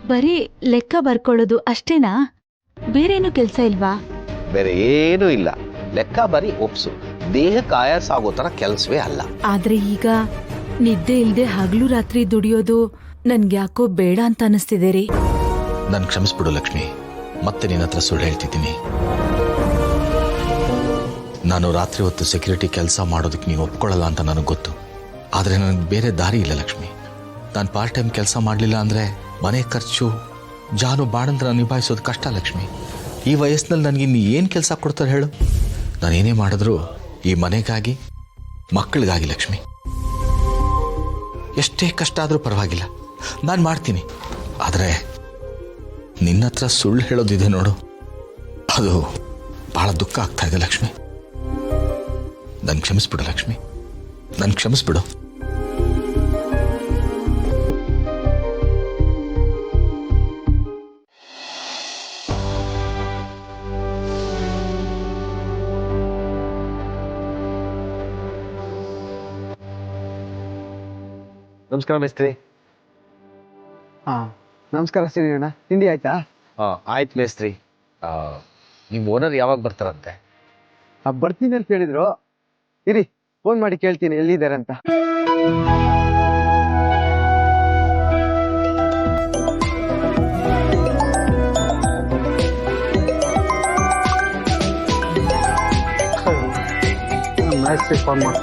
ಬರೀ ಲೆಕ್ಕ ಬರ್ಕೊಳ್ಳೋದು ಅಷ್ಟೇನಾ? ಬೇರೇನು ಕೆಲ್ಸ ಇಲ್ವಾ? ಬೇರೆ ಏನೂ ಇಲ್ಲ, ಲೆಕ್ಕ ಬರೀ ಒಪ್ಸು. ದೇಹಕ್ಕೆ ಆಯಾಸ ಆಗೋ ತರ ಕೆಲಸವೇ ಅಲ್ಲ. ಆದ್ರೆ ಈಗ ನಿದ್ದೆ ಇಲ್ದೆ ಹಗಲು ರಾತ್ರಿ ದುಡಿಯೋದು ನನ್ಗ್ಯಾಕೋ ಬೇಡ ಅಂತ ಅನಿಸ್ತಿದೆ ರೀ. ನನ್ ಕ್ಷಮಿಸ್ಬಿಡು ಲಕ್ಷ್ಮಿ, ಮತ್ತೆ ನಿನ್ನ ಹತ್ರ ಸುಳ್ಳು ಹೇಳ್ತಿದ್ದೀನಿ. ನಾನು ರಾತ್ರಿ ಹೊತ್ತು ಸೆಕ್ಯೂರಿಟಿ ಕೆಲಸ ಮಾಡೋದಕ್ಕೆ ನೀವು ಒಪ್ಕೊಳ್ಳಲ್ಲ ಅಂತ ನನಗೆ ಗೊತ್ತು. ಆದರೆ ನನಗೆ ಬೇರೆ ದಾರಿ ಇಲ್ಲ ಲಕ್ಷ್ಮಿ. ನಾನು ಪಾರ್ಟ್ ಟೈಮ್ ಕೆಲಸ ಮಾಡಲಿಲ್ಲ ಅಂದರೆ ಮನೆ ಖರ್ಚು ಜಾನು ಬಾಣಂತ್ರ ನಿಭಾಯಿಸೋದು ಕಷ್ಟ ಲಕ್ಷ್ಮಿ. ಈ ವಯಸ್ಸಿನಲ್ಲಿ ನನಗೆ ಇನ್ನು ಏನು ಕೆಲಸ ಕೊಡ್ತಾರೆ ಹೇಳು? ನಾನೇನೇ ಮಾಡಿದ್ರು ಈ ಮನೆಗಾಗಿ, ಮಕ್ಕಳಿಗಾಗಿ ಲಕ್ಷ್ಮಿ. ಎಷ್ಟೇ ಕಷ್ಟ ಆದರೂ ಪರವಾಗಿಲ್ಲ, ನಾನು ಮಾಡ್ತೀನಿ. ಆದರೆ ನಿನ್ನ ಹತ್ರ ಸುಳ್ಳು ಹೇಳೋದಿದೆ ನೋಡು, ಅದು ಭಾಳ ದುಃಖ ಆಗ್ತಾ ಇದೆ ಲಕ್ಷ್ಮಿ. ನನ್ ಕ್ಷಮಿಸ್ಬಿಡು ಲಕ್ಷ್ಮಿ, ನನ್ ಕ್ಷಮಿಸ್ಬಿಡು. ನಮಸ್ಕಾರ ಮೇಸ್ತ್ರಿ. ನಮಸ್ಕಾರ ಶ್ರೀಣ್ಣ, ತಿಂಡಿ ಆಯ್ತಾ? ಆಯ್ತು ಮೇಸ್ತ್ರಿ. ನಿಮ್ಮ ಓನರ್ ಯಾವಾಗ ಬರ್ತಾರಂತೆ? ಬರ್ತೀನಿ ಅಂತ ಹೇಳಿದ್ರು. ಇರಿ, ಫೋನ್ ಮಾಡಿ ಕೇಳ್ತೀನಿ ಎಲ್ಲಿದ್ದಾರೆ ಅಂತ. ಫೋನ್ ಮಾಡಿ.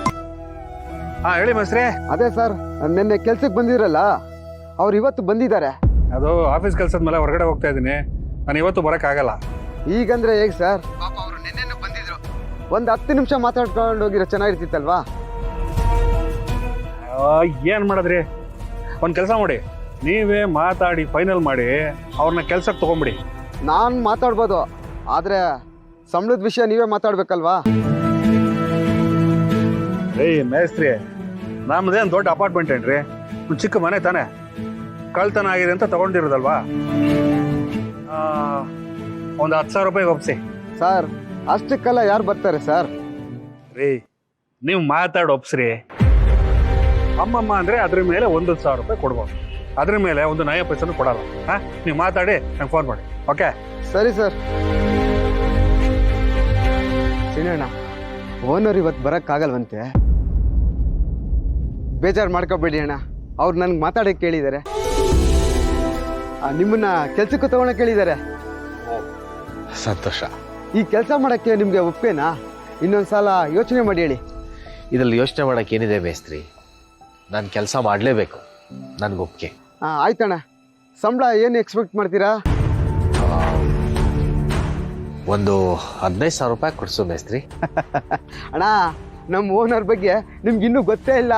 ಹೇಳಿ ಮೇಸ್ತ್ರಿ. ಅದೇ ಸರ್, ನಿನ್ನೆ ಕೆಲ್ಸಕ್ಕೆ ಬಂದಿದ್ರಲ್ಲ, ಅವ್ರು ಇವತ್ತು ಬಂದಿದ್ದಾರೆ. ಅದು ಆಫೀಸ್ ಕೆಲಸದ ಮೇಲೆ ಹೊರಗಡೆ ಹೋಗ್ತಾ ಇದ್ದೀನಿ, ನಾನು ಇವತ್ತು ಬರೋಕ್ಕಾಗಲ್ಲ. ಈಗಂದ್ರೆ ಹೇಗೆ ಸರ್? ಅವರು ನಿನ್ನೆ ಬಂದಿದ್ರು, ಒಂದು 10 ನಿಮಿಷ ಮಾತಾಡ್ಕೊಂಡು ಹೋಗಿರೋ ಚೆನ್ನಾಗಿರ್ತಿತ್ತಲ್ವಾ? ಏನು ಮಾಡಿದ್ರಿ? ಒಂದು ಕೆಲಸ ಮಾಡಿ, ನೀವೇ ಮಾತಾಡಿ ಫೈನಲ್ ಮಾಡಿ ಅವ್ರನ್ನ ಕೆಲ್ಸಕ್ಕೆ ತಗೊಂಬಿಡಿ. ನಾನು ಮಾತಾಡ್ಬೋದು, ಆದರೆ ಸಂಬಳದ ವಿಷಯ ನೀವೇ ಮಾತಾಡ್ಬೇಕಲ್ವಾ? ಏಯ್ ಮೇಸ್ತ್ರಿ, ನಮ್ದೇನು ದೊಡ್ಡ ಅಪಾರ್ಟ್ಮೆಂಟ್ ಏನ್ರಿ, ಒಂದು ಚಿಕ್ಕ ಮನೆ ತಾನೆ. ಕಳ್ತನ ಆಗಿದೆ ಅಂತ ತಗೊಂಡಿರೋದಲ್ವಾ? ಒಂದು 10,000 ರೂಪಾಯಿಗೆ ಒಪ್ಸಿ. ಸರ್, ಅಷ್ಟಕ್ಕೆಲ್ಲ ಯಾರು ಬರ್ತಾರೆ ಸರ್? ರೀ, ನೀವು ಮಾತಾಡಿ ಒಪ್ಸ್ರಿ. ಅಮ್ಮಮ್ಮ ಅಂದರೆ ಅದ್ರ ಮೇಲೆ 1,000 ರೂಪಾಯಿ ಕೊಡ್ಬೋದು, ಅದ್ರ ಮೇಲೆ ಒಂದು 9 ಪೈಸೆನೂ ಕೊಡಲ್ಲ. ನೀವು ಮಾತಾಡಿ ನಂಗೆ ಫೋನ್ ಮಾಡಿ. ಓಕೆ? ಸರಿ ಸರ್. ಸಿನಣ್ಣ, ಓನರ್ ಇವತ್ತು ಬರೋಕ್ಕಾಗಲ್ವಂತೆ. ಬೇಜಾರು ಮಾಡ್ಕೋಬೇಡಿ ಅಣ್ಣ, ಅವ್ರು ನನ್ಗೆ ಮಾತಾಡೋಕೆ ಕೇಳಿದ್ದಾರೆ. ನಿಮ್ಮನ್ನ ಕೆಲ್ಸಕ್ಕೂ ತಗೊಳಕ್ ಕೇಳಿದ್ದಾರೆ. ಸಂತೋಷ. ಈ ಕೆಲಸ ಮಾಡೋಕ್ಕೆ ನಿಮಗೆ ಒಪ್ಪಿಗೆನಾ? ಇನ್ನೊಂದ್ಸಲ ಯೋಚನೆ ಮಾಡಿ ಹೇಳಿ. ಇದರಲ್ಲಿ ಯೋಚನೆ ಮಾಡೋಕೆ ಏನಿದೆ ಮೇಸ್ತ್ರಿ? ನಾನು ಕೆಲಸ ಮಾಡಲೇಬೇಕು, ನನಗೆ ಒಪ್ಪಿಗೆ. ಆಯ್ತಣ್ಣ. ಸಂಬಳ ಏನು ಎಕ್ಸ್ಪೆಕ್ಟ್ ಮಾಡ್ತೀರಾ? ಒಂದು 15,000 ರೂಪಾಯಿ ಕೊಡಿಸು ಮೇಸ್ತ್ರಿ. ಅಣ್ಣ, ನಮ್ಮ ಓನರ್ ಬಗ್ಗೆ ನಿಮ್ಗೆ ಇನ್ನೂ ಗೊತ್ತೇ ಇಲ್ಲ.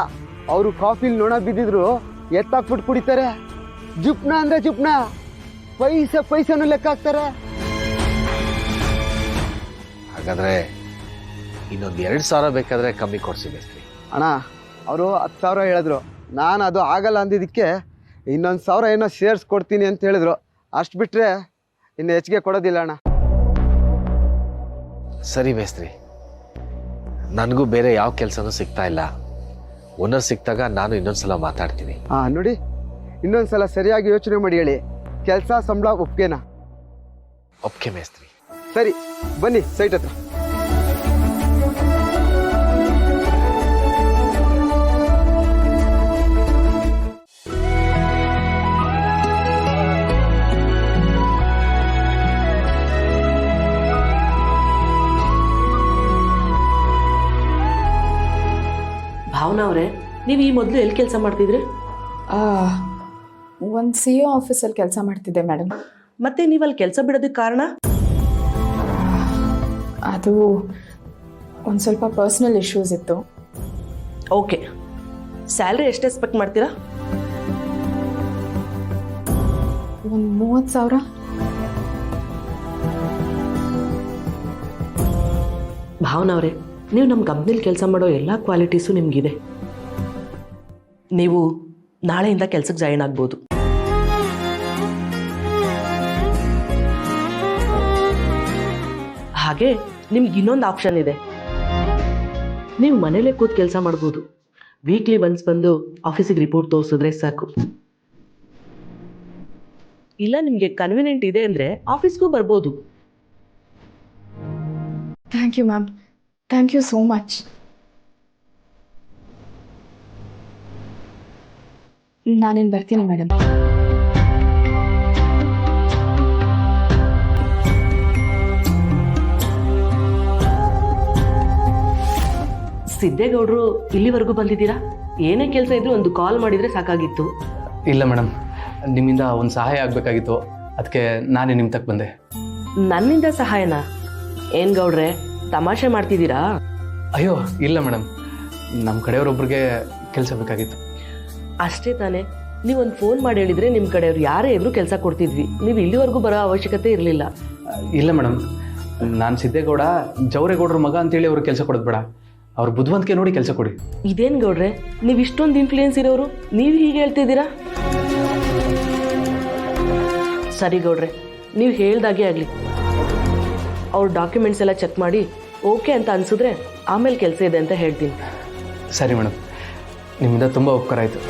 ಅವರು ಕಾಫಿಲಿ ನೊಣ ಬಿದ್ದಿದ್ರು ಎತ್ತಾಕ್ಬಿಟ್ಟು ಕುಡಿತಾರೆ. ಜುಪ್ನ ಅಂದ್ರೆ ಜುಪ್ನ, ಪೈಸೆನೂ ಲೆಕ್ಕ ಹಾಕ್ತಾರೆ. ಹಾಗಾದ್ರೆ ಇನ್ನೊಂದು 2,000 ಬೇಕಾದ್ರೆ ಕಮ್ಮಿ ಕೊಡಿಸಿ ಮೇಸ್ತ್ರಿ. ಅಣ್ಣ, ಅವರು 10,000 ಹೇಳಿದ್ರು. ನಾನು ಅದು ಆಗಲ್ಲ ಅಂದಿದ್ದಕ್ಕೆ ಇನ್ನೊಂದು 1,000 ಏನೋ ಶೇರ್ಸ್ ಕೊಡ್ತೀನಿ ಅಂತ ಹೇಳಿದ್ರು. ಅಷ್ಟು ಬಿಟ್ಟರೆ ಇನ್ನು ಹೆಚ್ಚಿಗೆ ಕೊಡೋದಿಲ್ಲ ಅಣ್ಣ. ಸರಿ ಮೇಸ್ತ್ರಿ, ನನಗೂ ಬೇರೆ ಯಾವ ಕೆಲಸನೂ ಸಿಗ್ತಾ ಇಲ್ಲ. ಓನರ್ ಸಿಕ್ತಾಗ ನಾನು ಇನ್ನೊಂದ್ಸಲ ಮಾತಾಡ್ತೀನಿ. ನೋಡಿ, ಇನ್ನೊಂದ್ಸಲ ಸರಿಯಾಗಿ ಯೋಚನೆ ಮಾಡಿ ಹೇಳಿ. ಕೆಲಸ ಸಂಬಳ ಒಪ್ಗೆನಾ? ಒಪ್ಕೆ ಮೇಸ್ತ್ರಿ. ಸರಿ, ಬನ್ನಿ ಸೈಟ್ ಹತ್ರ. ಭಾವನಾ ಅವರೇ, ನೀವು ಈ ಮೊದಲು ಎಲ್ಲಿ ಕೆಲಸ ಮಾಡ್ತಿದ್ರಿ? ಒಂದು CO ಆಫೀಸಲ್ಲಿ ಕೆಲಸ ಮಾಡ್ತಿದ್ದೆ ಮೇಡಮ್. ಮತ್ತೆ ನೀವು ಅಲ್ಲಿ ಕೆಲಸ ಬಿಡೋದಕ್ಕೆ ಕಾರಣ? ಅದು ಒಂದು ಸ್ವಲ್ಪ ಪರ್ಸ್ನಲ್ ಇಶ್ಯೂಸ್ ಇತ್ತು. ಓಕೆ, ಸ್ಯಾಲ್ರಿ ಎಷ್ಟು ಎಕ್ಸ್ಪೆಕ್ಟ್ ಮಾಡ್ತೀರಾ? ಒಂದು 30,000. ಭಾವನಾ ಅವರೇ, ನೀವು ನಮ್ಮ ಕಂಪ್ನಿಲಿ ಕೆಲಸ ಮಾಡೋ ಎಲ್ಲ ಕ್ವಾಲಿಟೀಸು ನಿಮಗಿದೆ. ನೀವು ನಾಳೆಯಿಂದ ಕೆಲಸಕ್ಕೆ ಜಾಯಿನ್ ಆಗ್ಬೋದು. ಹಾಗೆ ನಿಮ್ಗೆ ಇನ್ನೊಂದು ಆಪ್ಷನ್ ಇದೆ, ನೀವು ಮನೇಲೇ ಕೂತು ಕೆಲಸ ಮಾಡ್ಬೋದು. ವೀಕ್ಲಿ ಒನ್ಸ್ ಬಂದು ಆಫೀಸಿಗೆ ರಿಪೋರ್ಟ್ ತೋರಿಸಿದ್ರೆ ಸಾಕು. ಇಲ್ಲ ನಿಮಗೆ ಕನ್ವಿನಿಯೆಂಟ್ ಇದೆ ಅಂದರೆ ಆಫೀಸ್ಗೂ ಬರ್ಬೋದು. Thank you ma'am, thank you so much. ನಾನೇನು ಬರ್ತೀನಿ ಮೇಡಮ್. ಸಿದ್ದೇಗೌಡರು ಇಲ್ಲಿವರೆಗೂ ಬಂದಿದ್ದೀರಾ? ಏನೇ ಕೆಲಸ ಇದ್ರೂ ಒಂದು ಕಾಲ್ ಮಾಡಿದರೆ ಸಾಕಾಗಿತ್ತು. ಇಲ್ಲ ಮೇಡಮ್, ನಿಮ್ಮಿಂದ ಒಂದು ಸಹಾಯ ಆಗಬೇಕಾಗಿತ್ತು, ಅದಕ್ಕೆ ನಾನೇ ನಿಮ್ಮ ತಕ್ಕ ಬಂದೆ. ನನ್ನಿಂದ ಸಹಾಯನಾ? ಏನು ಗೌಡ್ರೆ, ತಮಾಷೆ ಮಾಡ್ತಿದ್ದೀರಾ? ಅಯ್ಯೋ ಇಲ್ಲ ಮೇಡಮ್, ನಮ್ಮ ಕಡೆಯವರೊಬ್ಬರಿಗೆ ಕೆಲಸ ಬೇಕಾಗಿತ್ತು. ಅಷ್ಟೇ ತಾನೇ, ನೀವೊಂದು ಫೋನ್ ಮಾಡಿ ಹೇಳಿದರೆ ನಿಮ್ಮ ಕಡೆಯವ್ರು ಯಾರೇ ಇದ್ರೂ ಕೆಲಸ ಕೊಡ್ತಿದ್ವಿ. ನೀವು ಇಲ್ಲಿವರೆಗೂ ಬರೋ ಅವಶ್ಯಕತೆ ಇರಲಿಲ್ಲ. ಇಲ್ಲ ಮೇಡಮ್, ನಾನು ಸಿದ್ದೇಗೌಡ ಜವರೇಗೌಡ್ರ ಮಗ ಅಂತೇಳಿ ಅವ್ರಿಗೆ ಕೆಲಸ ಕೊಡೋದು ಬೇಡ, ಅವ್ರ ಬುದ್ಧಿವಂತಿಕೆ ನೋಡಿ ಕೆಲಸ ಕೊಡಿ. ಇದೇನು ಗೌಡ್ರೆ, ನೀವು ಇಷ್ಟೊಂದು ಇನ್ಫ್ಲೂಯೆನ್ಸ್ ಇರೋರು ನೀವು ಹೀಗೆ ಹೇಳ್ತಿದ್ದೀರಾ? ಸರಿ ಗೌಡ್ರೆ, ನೀವು ಹೇಳ್ದಾಗೆ ಆಗಲಿ. ಅವ್ರ ಡಾಕ್ಯುಮೆಂಟ್ಸ್ ಎಲ್ಲ ಚೆಕ್ ಮಾಡಿ ಓಕೆ ಅಂತ ಅನಿಸಿದ್ರೆ ಆಮೇಲೆ ಕೆಲಸ ಇದೆ ಅಂತ ಹೇಳ್ತೀನಿ. ಸರಿ ಮೇಡಮ್, ನಿಮ್ಮಿಂದ ತುಂಬ ಉಪಕಾರ ಆಯಿತು.